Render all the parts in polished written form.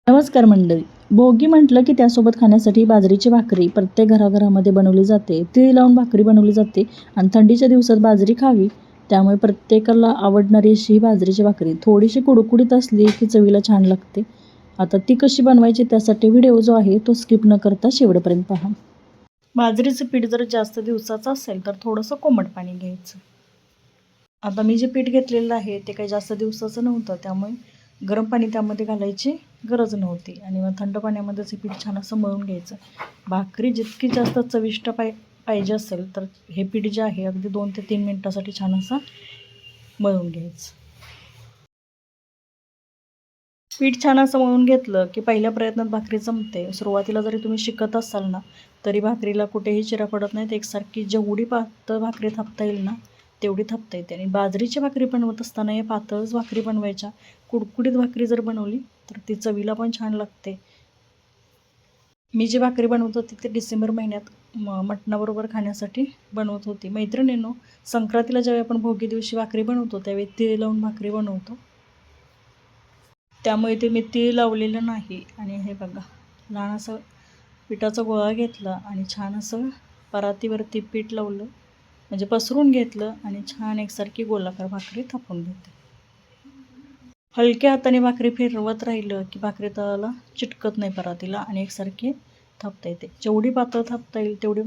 नमस्कार मंडळी. भोगी म्हटलं की त्यासोबत खाण्यासाठी बाजरीची भाकरी प्रत्येक घराघरामध्ये बनवली जाते. तीळ लावून भाकरी बनवली जाते आणि थंडीच्या दिवसात बाजरी खावी त्यामुळे प्रत्येकाला आवडणारी अशी ही बाजरीची भाकरी थोडीशी कुडकुडीत असली की चवीला छान लागते. आता ती कशी बनवायची त्यासाठी व्हिडिओ जो आहे तो स्किप न करता शेवटपर्यंत पहा. बाजरीचं पीठ जर जास्त दिवसाचं असेल तर थोडंसं कोमट पाणी घ्यायचं. आता मी जे पीठ घेतलेलं आहे ते काही जास्त दिवसाचं नव्हतं त्यामुळे गरम पाणी त्यामध्ये घालायची गरज नव्हती आणि मग थंड पाण्यामध्येच हे पीठ छान असं मळून घ्यायचं. भाकरी जितकी जास्त चविष्ट पाहिजे असेल तर हे पीठ जे आहे अगदी 2 ते 3 मिनटासाठी छान असं मळून घ्यायचं. पीठ छान असं मळून घेतलं की पहिल्या प्रयत्नात भाकरी जमते. सुरुवातीला जरी तुम्ही शिकत असाल ना तरी भाकरीला कुठेही चिरा पडत नाहीत. एकसारखी जेवढी पातळ भाकरी थापता येईल ना तेवढी थापता येते. आणि बाजरीची भाकरी बनवत असताना या पातळच भाकरी बनवायच्या. कुडकुडीत भाकरी जर बनवली तर ती चवीला पण छान लागते. मी जी भाकरी बनवत होती ती डिसेंबर महिन्यात मटणाबरोबर खाण्यासाठी बनवत होती. मैत्रिणींनो, संक्रांतीला ज्यावेळी आपण भोगी दिवशी भाकरी बनवतो त्यावेळी तीळ लावून भाकरी बनवतो. त्यामुळे ते मी तीळ लावलेलं नाही. आणि हे बघा, लहान असं पिठाचा गोळा घेतला आणि छान असं परातीवरती पीठ लावलं म्हणजे पसरून घेतलं आणि छान एकसारखी गोलाकार भाकरी थापून घेते. हलक्या हाताने भाकरी फिरवत राहिलं की भाकरी तळाला चिटकत नाही परातीला आणि एकसारखी थापता येते. जेवढी पातळ थापता येईल तेवढी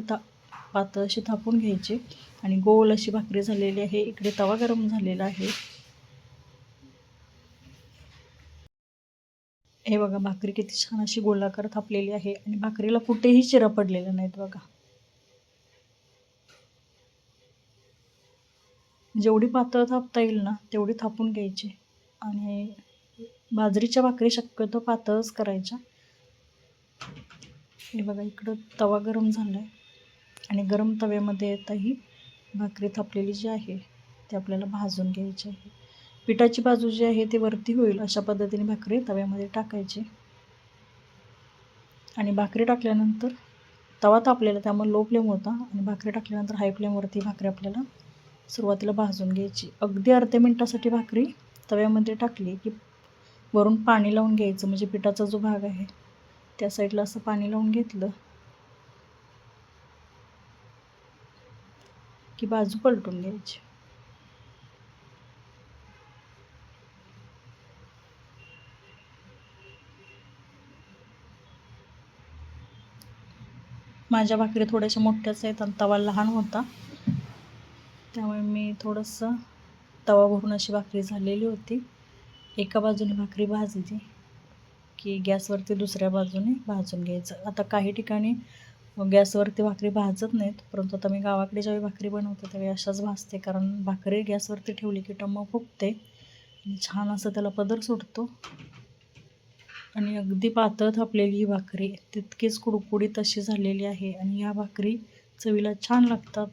पातळ अशी थापून घ्यायची. आणि गोल अशी भाकरी झालेली आहे. इकडे तवा गरम झालेला आहे. हे बघा, भाकरी किती छान अशी गोलाकार थापलेली आहे आणि भाकरीला कुठेही चिरा पडलेल्या नाहीत बघा. जेवढी पातळ थापता येईल ना तेवढी थापून घ्यायची. आणि बाजरीच्या भाकरी शक्यतो पातळच करायच्या. हे बघा, इकडं तवा गरम झाला आहे आणि गरम तव्यामध्ये आता ही भाकरी थापलेली जी आहे ती आपल्याला भाजून घ्यायची आहे. पिठाची बाजू जी आहे ती वरती होईल अशा पद्धतीने भाकरी तव्यामध्ये टाकायची. आणि भाकरी टाकल्यानंतर तवा तापलेला त्यामुळे लो फ्लेम होता आणि भाकरी टाकल्यानंतर हाय फ्लेमवरती भाकरी आपल्याला सुरुवातीला भाजून घ्यायची. अगदी अर्ध्या मिनटासाठी भाकरी तव्यामध्ये टाकली की वरून पाणी लावून घ्यायचं. म्हणजे पिठाचा जो भाग आहे त्या साईडला असं पाणी लावून घेतलं की बाजू पलटून घ्यायची. माझ्या भाकरी थोड्याशा मोठ्याच आहेत आणि तवा लहान होता त्यामुळे मी थोडंसं तवा भरून अशी भाकरी झालेली होती. एका बाजूने भाकरी भाजली की गॅसवरती दुसऱ्या बाजूने भाजून घ्यायचं. आता काही ठिकाणी गॅसवरती भाकरी भाजत नाहीत, परंतु आता मी गावाकडे ज्यावेळी भाकरी बनवते त्यावेळी अशाच भाजते. कारण भाकरी गॅसवरती ठेवली की टम्म फुगते आणि छान असं त्याला पदर सुटतो. आणि अगदी पातळ थापलेली ही भाकरी तितकीच कुडकुडीत अशी झालेली आहे आणि ह्या भाकरी चवीला छान लागतात.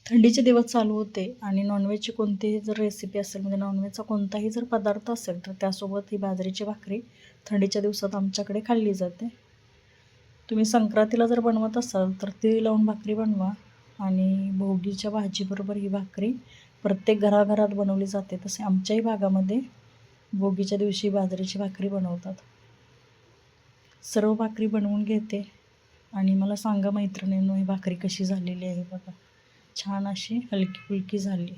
थंडीचे दिवस चालू होते आणि नॉनव्हेजची कोणतीही जर रेसिपी असेल म्हणजे नॉनव्हेजचा कोणताही जर पदार्थ असेल तर त्यासोबत ही बाजरीची भाकरी थंडीच्या दिवसात आमच्याकडे खाल्ली जाते. तुम्ही संक्रांतीला जर बनवत असाल तर तीळ लावून भाकरी बनवा. आणि भोगीच्या भाजीबरोबर ही भाकरी प्रत्येक घराघरात बनवली जाते. तसे आमच्याही भागामध्ये भोगीच्या दिवशी बाजरीची भाकरी बनवतात. सर्व भाकरी बनवून घेते आणि मला सांगा मैत्रिणींनो, ही भाकरी कशी झालेली आहे बघा. छान अशी हलकी फुलकी झाली.